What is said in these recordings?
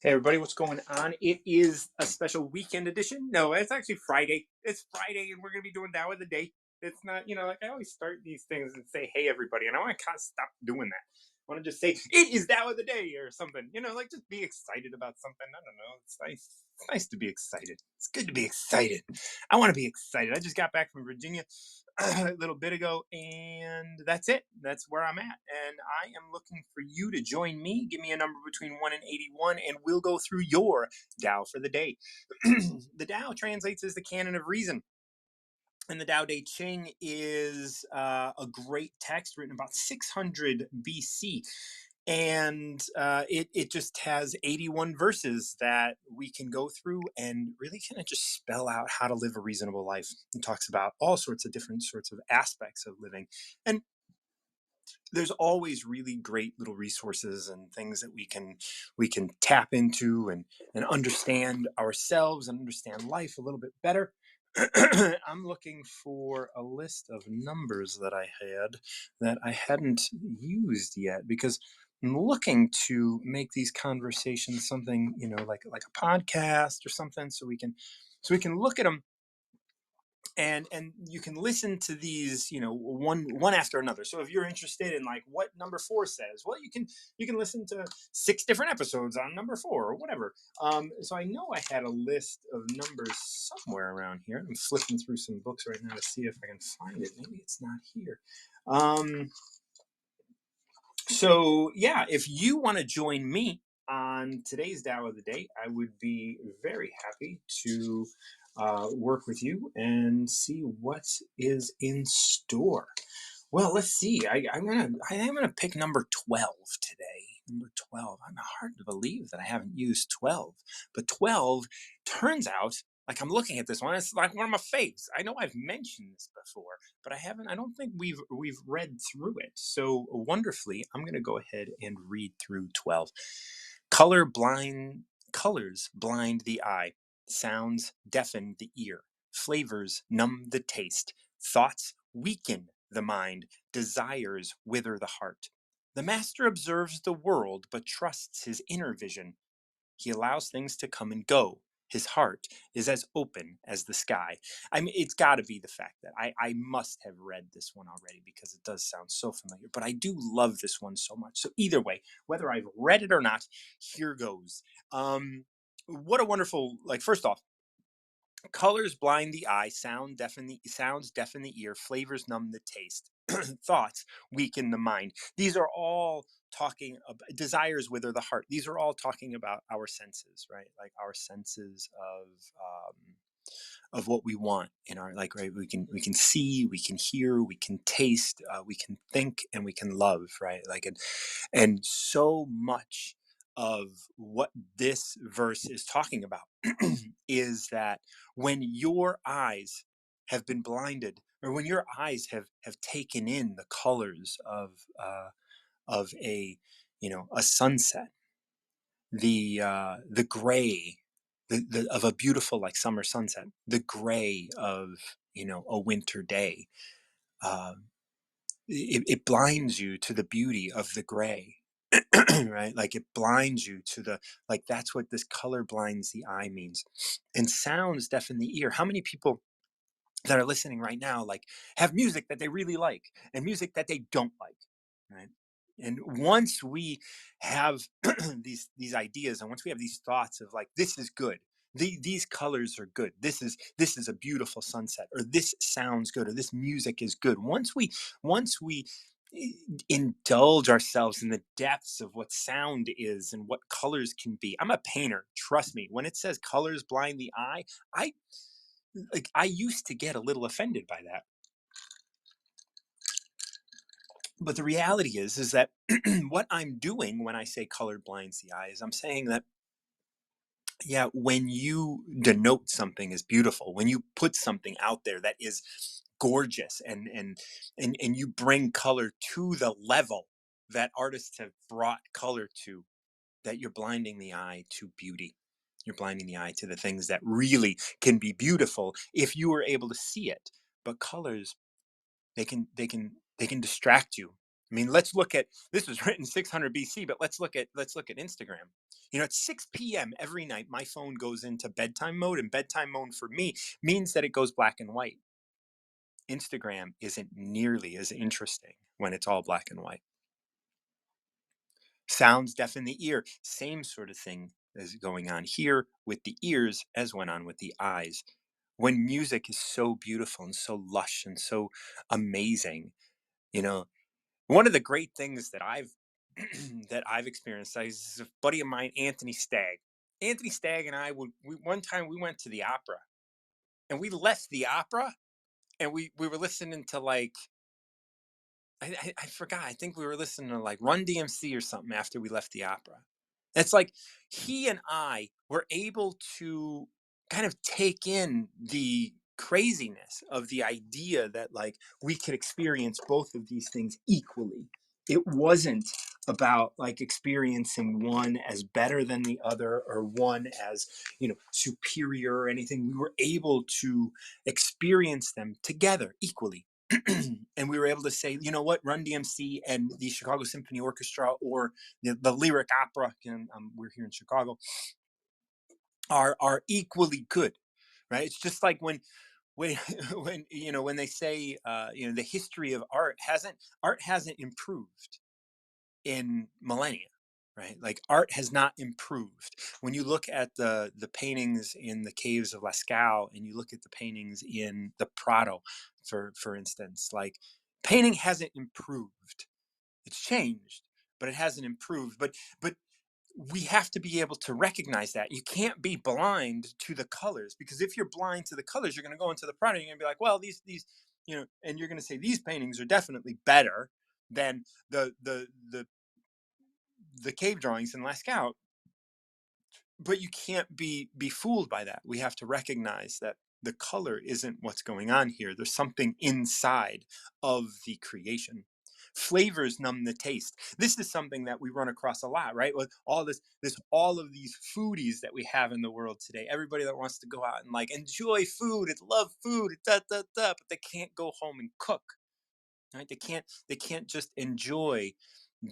Hey everybody, what's going on? It is a special weekend edition. No, it's actually Friday. It's Friday, and we're gonna be doing Dow of the Day. It's not, like I always start these things and say, "Hey everybody," and I want to kind of stop doing that. I want to just say, "It is Dow of the Day" or something. Like just be excited about something. I don't know. It's nice. It's nice to be excited. It's good to be excited. I want to be excited. I just got back from Virginia a little bit ago, and that's it. That's where I'm at. And I am looking for you to join me. Give me a number between 1 and 81, and we'll go through your Tao for the day. The Tao translates as the canon of reason. And the Tao Te Ching is a great text written about 600 BC. And it just has 81 verses that we can go through and really kind of just spell out how to live a reasonable life. It talks about all sorts of different sorts of aspects of living. And there's always really great little resources and things that we can tap into and understand ourselves and understand life a little bit better. I'm looking for a list of numbers that I hadn't used yet because I'm looking to make these conversations something, like a podcast or something, so we can look at them and you can listen to these, one after another. So if you're interested in like what number 4 says, well, you can listen to 6 different episodes on number 4 or whatever. So I know I had a list of numbers somewhere around here. I'm flipping through some books right now to see if I can find it. Maybe it's not here. So yeah, if you want to join me on today's Tao of the Day, I would be very happy to work with you and see what is in store. Well, let's see. I'm gonna pick number 12 today. Number 12. I'm hard to believe that I haven't used 12, but 12 turns out like I'm looking at this one. It's like one of my faves. I know I've mentioned this before, but I haven't. I don't think we've read through it. So wonderfully, I'm gonna go ahead and read through 12. Colors blind the eye. Sounds deafen the ear. Flavors numb the taste. Thoughts weaken the mind. Desires wither the heart. The master observes the world but trusts his inner vision. He allows things to come and go. His heart is as open as the sky. I mean, it's got to be the fact that I must have read this one already because it does sound so familiar, but I do love this one so much. So, either way, whether I've read it or not, here goes. What a wonderful, like, first off, colors blind the eye, sounds deafen the ear, flavors numb the taste, thoughts weaken the mind. These are all talking about desires wither the heart. These are all talking about our senses, right? Like our senses of what we want in our, like, right, we can see, we can hear, we can taste, we can think, and we can love, right? Like, and so much of what this verse is talking about is that when your eyes have been blinded, or when your eyes have taken in the colors of a sunset, the gray, of a beautiful like summer sunset, the gray of a winter day, uh, it blinds you to the beauty of the gray. Right, like it blinds you to the, like, that's what this color blinds the eye means. And sounds deafen the ear. How many people that are listening right now like have music that they really like and music that they don't like, right? And once we have these ideas, and once we have these thoughts of like, this is good, these colors are good, this is a beautiful sunset, or this sounds good, or this music is good, once we indulge ourselves in the depths of what sound is and what colors can be. I'm a painter, trust me. When it says colors blind the eye, I I used to get a little offended by that. But the reality is that what I'm doing when I say color blinds the eye is I'm saying that, yeah, when you denote something as beautiful, when you put something out there that is gorgeous, and you bring color to the level that artists have brought color to, that you're blinding the eye to beauty. You're blinding the eye to the things that really can be beautiful if you were able to see it. But colors, they can distract you. I mean, let's look at this was written 600 BC, but let's look at Instagram. At 6 p.m. every night, my phone goes into bedtime mode, and bedtime mode for me means that it goes black and white. Instagram isn't nearly as interesting when it's all black and white. Sounds deafen the ear. Same sort of thing is going on here with the ears as went on with the eyes. When music is so beautiful and so lush and so amazing, you know, one of the great things that I've that I've experienced is a buddy of mine, Anthony Stagg. Anthony Stagg and I would one time we went to the opera and we left the opera and we were listening to like I forgot. I think we were listening to like Run DMC or something after we left the opera. It's like he and I were able to kind of take in the craziness of the idea that like we could experience both of these things equally. It wasn't about like experiencing one as better than the other or one as, superior or anything. We were able to experience them together equally. And we were able to say, you know what, Run DMC and the Chicago Symphony Orchestra or the Lyric Opera, we're here in Chicago, are equally good, right? It's just like when when they say the history of art hasn't improved in millennia, right? Like art has not improved. When you look at the paintings in the caves of Lascaux and you look at the paintings in the Prado, for instance, like painting hasn't improved. It's changed, but it hasn't improved. But we have to be able to recognize that. You can't be blind to the colors, because if you're blind to the colors, you're going to go into the Prado and you're going to be like, well, these and you're going to say these paintings are definitely better than the cave drawings in Lascaux, but you can't be fooled by that. We have to recognize that the color isn't what's going on here. There's something inside of the creation. Flavors numb the taste. This is something that we run across a lot, right? With all of these foodies that we have in the world today. Everybody that wants to go out and like enjoy food and love food, da da da, but they can't go home and cook, right? They can't just enjoy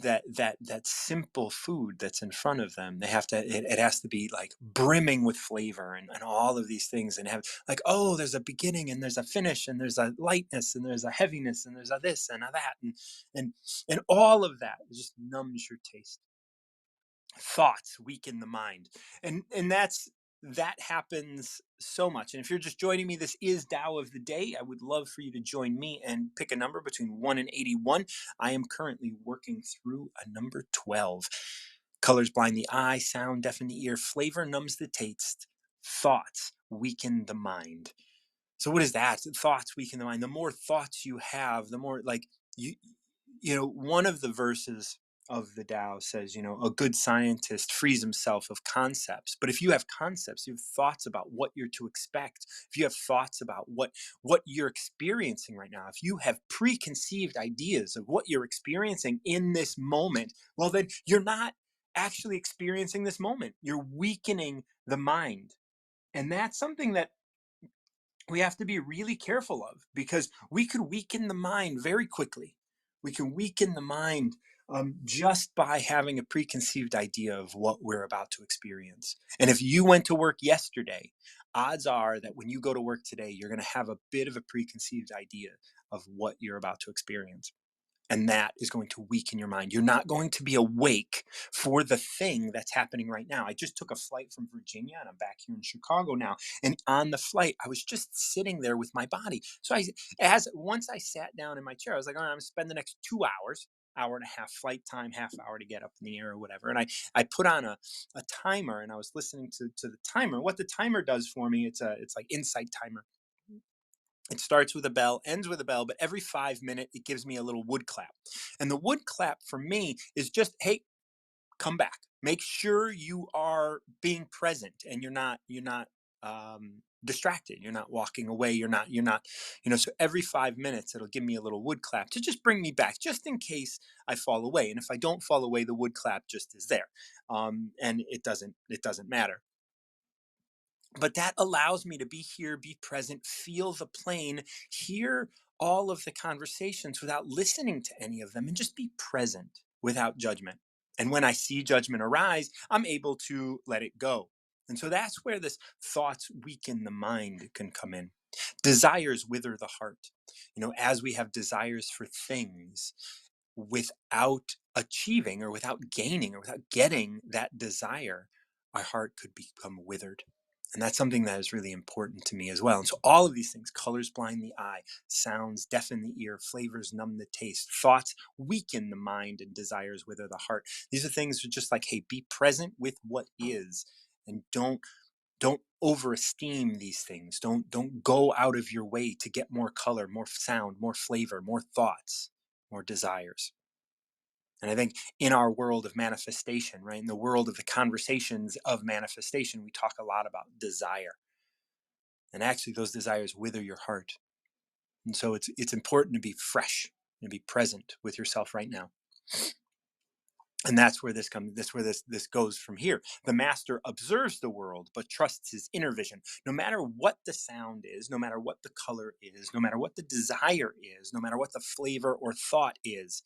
that simple food that's in front of them. They have to it has to be like brimming with flavor and all of these things, and have like, oh, there's a beginning and there's a finish and there's a lightness and there's a heaviness and there's a this and a that, and and all of that just numbs your taste. Thoughts weaken the mind, and that happens so much. And if you're just joining me, this is Tao of the Day. I would love for you to join me and pick a number between 1 and 81. I am currently working through a number 12. Colors blind the eye, sound deafen the ear, flavor numbs the taste, thoughts weaken the mind. So what is that? Thoughts weaken the mind. The more thoughts you have, the more like you one of the verses of the Tao says, a good scientist frees himself of concepts. But if you have concepts, you have thoughts about what you're to expect. If you have thoughts about what you're experiencing right now, if you have preconceived ideas of what you're experiencing in this moment, well, then you're not actually experiencing this moment. You're weakening the mind. And that's something that we have to be really careful of, because we could weaken the mind very quickly. We can weaken the mind just by having a preconceived idea of what we're about to experience. And if you went to work yesterday, odds are that when you go to work today, you're going to have a bit of a preconceived idea of what you're about to experience, and that is going to weaken your mind. You're not going to be awake for the thing that's happening right now. I just took a flight from Virginia and I'm back here in Chicago now. And on the flight, I was just sitting there with my body. So as once I sat down in my chair, I was like, all right, I'm gonna spend the next 2 hours, hour and a half flight time, half hour to get up in the air or whatever. And I put on a timer, and I was listening to the timer. What the timer does for me, it's like Insight Timer. It starts with a bell, ends with a bell, but every 5 minutes it gives me a little wood clap. And the wood clap for me is just, hey, come back. Make sure you are being present and you're not distracted. You're not walking away. You're not, so every 5 minutes it'll give me a little wood clap to just bring me back, just in case I fall away. And if I don't fall away, the wood clap just is there. And it doesn't matter, but that allows me to be here, be present, feel the plane, hear all of the conversations without listening to any of them and just be present without judgment. And when I see judgment arise, I'm able to let it go. And so that's where this thoughts weaken the mind can come in. Desires wither the heart. As we have desires for things, without achieving or without gaining or without getting that desire, our heart could become withered. And that's something that is really important to me as well. And so all of these things, colors blind the eye, sounds deafen the ear, flavors numb the taste, thoughts weaken the mind, and desires wither the heart. These are things that are just like, hey, be present with what is, and don't overesteem these things. Don't go out of your way to get more color, more sound, more flavor, more thoughts, more desires. And I think in our world of manifestation, right, in the world of the conversations of manifestation, we talk a lot about desire. And actually, those desires wither your heart. And so it's important to be fresh and be present with yourself right now. And that's where this comes. That's where this goes from here. The master observes the world, but trusts his inner vision. No matter what the sound is, no matter what the color is, no matter what the desire is, no matter what the flavor or thought is,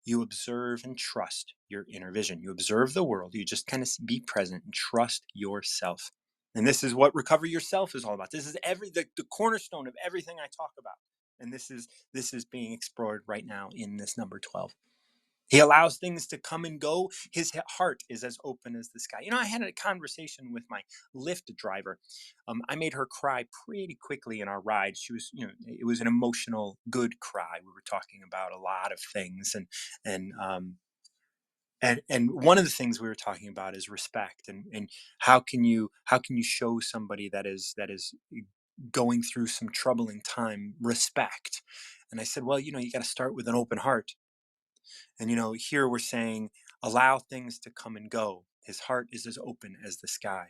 you observe and trust your inner vision. You observe the world. You just kind of be present and trust yourself. And this is what Recover Yourself is all about. This is the cornerstone of everything I talk about. And this is being explored right now in this number 12. He allows things to come and go. His heart is as open as the sky. I had a conversation with my Lyft driver. I made her cry pretty quickly in our ride. She was, it was an emotional, good cry. We were talking about a lot of things, and and one of the things we were talking about is respect, and how can you show somebody that is going through some troubling time respect. And I said, well, you got to start with an open heart. And here we're saying, allow things to come and go. His heart is as open as the sky.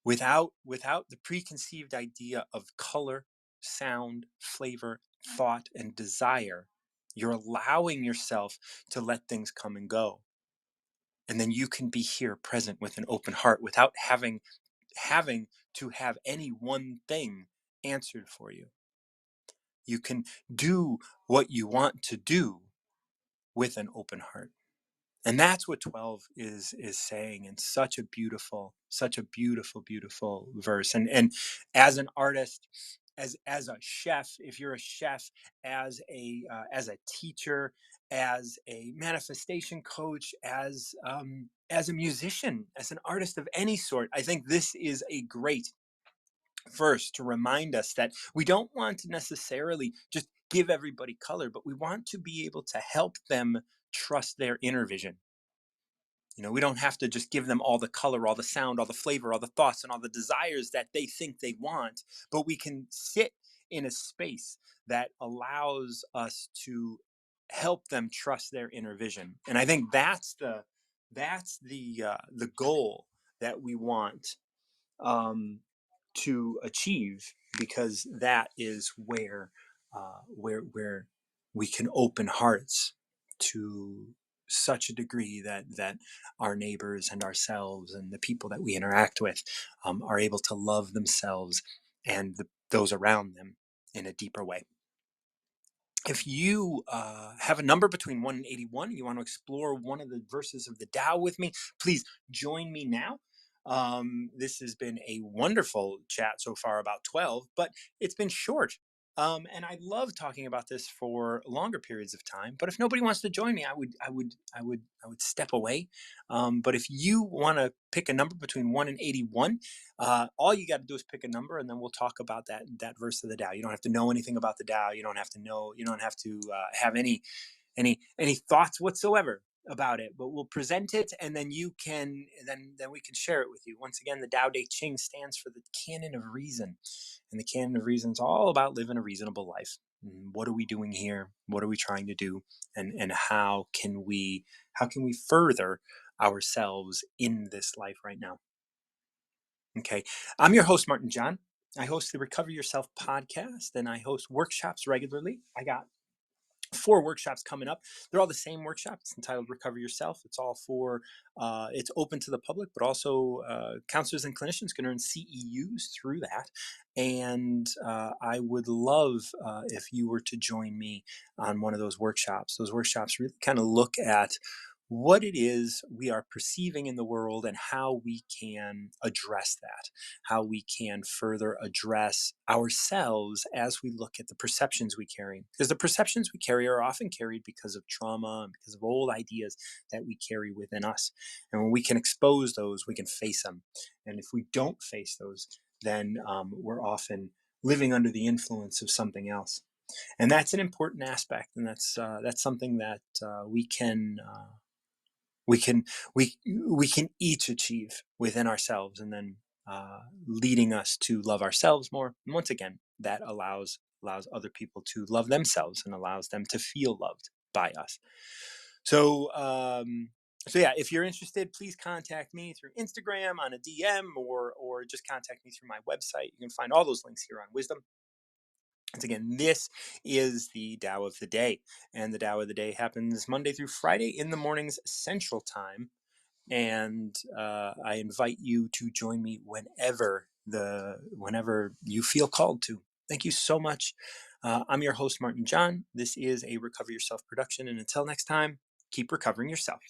Without the preconceived idea of color, sound, flavor, thought, and desire, you're allowing yourself to let things come and go. And then you can be here present with an open heart without having to have any one thing answered for you. You can do what you want to do with an open heart. And that's what 12 is saying in such a beautiful verse. And as an artist, as a chef, if you're a chef, as a teacher, as a manifestation coach, as a musician, as an artist of any sort, I think this is a great verse to remind us that we don't want to necessarily just give everybody color, but we want to be able to help them trust their inner vision. We don't have to just give them all the color, all the sound, all the flavor, all the thoughts, and all the desires that they think they want, but we can sit in a space that allows us to help them trust their inner vision. And I think that's the goal that we want um, to achieve, because that is where we can open hearts to such a degree that our neighbors and ourselves and the people that we interact with are able to love themselves and those around them in a deeper way. If you have a number between 1 and 81, you want to explore one of the verses of the Tao with me, please join me now. This has been a wonderful chat so far about 12, but it's been short. And I love talking about this for longer periods of time. But if nobody wants to join me, I would step away. But if you want to pick a number between 1 and 81, all you got to do is pick a number, and then we'll talk about that verse of the Tao. You don't have to know anything about the Tao. You don't have to know. You don't have to have any thoughts whatsoever about it. But we'll present it, and then then we can share it with you. Once again, the Tao Te Ching stands for the canon of reason, and the canon of reason is all about living a reasonable life. What are we doing here? What are we trying to do? And how can we further ourselves in this life right now? Okay. I'm your host, Martin John. I host the Recover Yourself podcast, and I host workshops regularly. I got 4 workshops coming up. They're all the same workshop. It's entitled Recover Yourself. It's all for, it's open to the public, but also counselors and clinicians can earn CEUs through that. And I would love if you were to join me on one of those workshops. Those workshops really kind of look at what it is we are perceiving in the world and how we can address that, how we can further address ourselves as we look at the perceptions we carry. Because the perceptions we carry are often carried because of trauma and because of old ideas that we carry within us. And when we can expose those, we can face them. And if we don't face those, then we're often living under the influence of something else. And that's an important aspect, and that's something that we can we can each achieve within ourselves, and then leading us to love ourselves more, and once again that allows other people to love themselves and allows them to feel loved by us. So yeah, if you're interested, please contact me through Instagram on a DM, or just contact me through my website. You can find all those links here on Wisdom. Once again, this is the Tao of the Day, and the Tao of the Day happens Monday through Friday in the mornings Central Time. And I invite you to join me whenever you feel called to. Thank you so much. I'm your host, Martin John. This is a Recover Yourself production, and until next time, keep recovering yourself.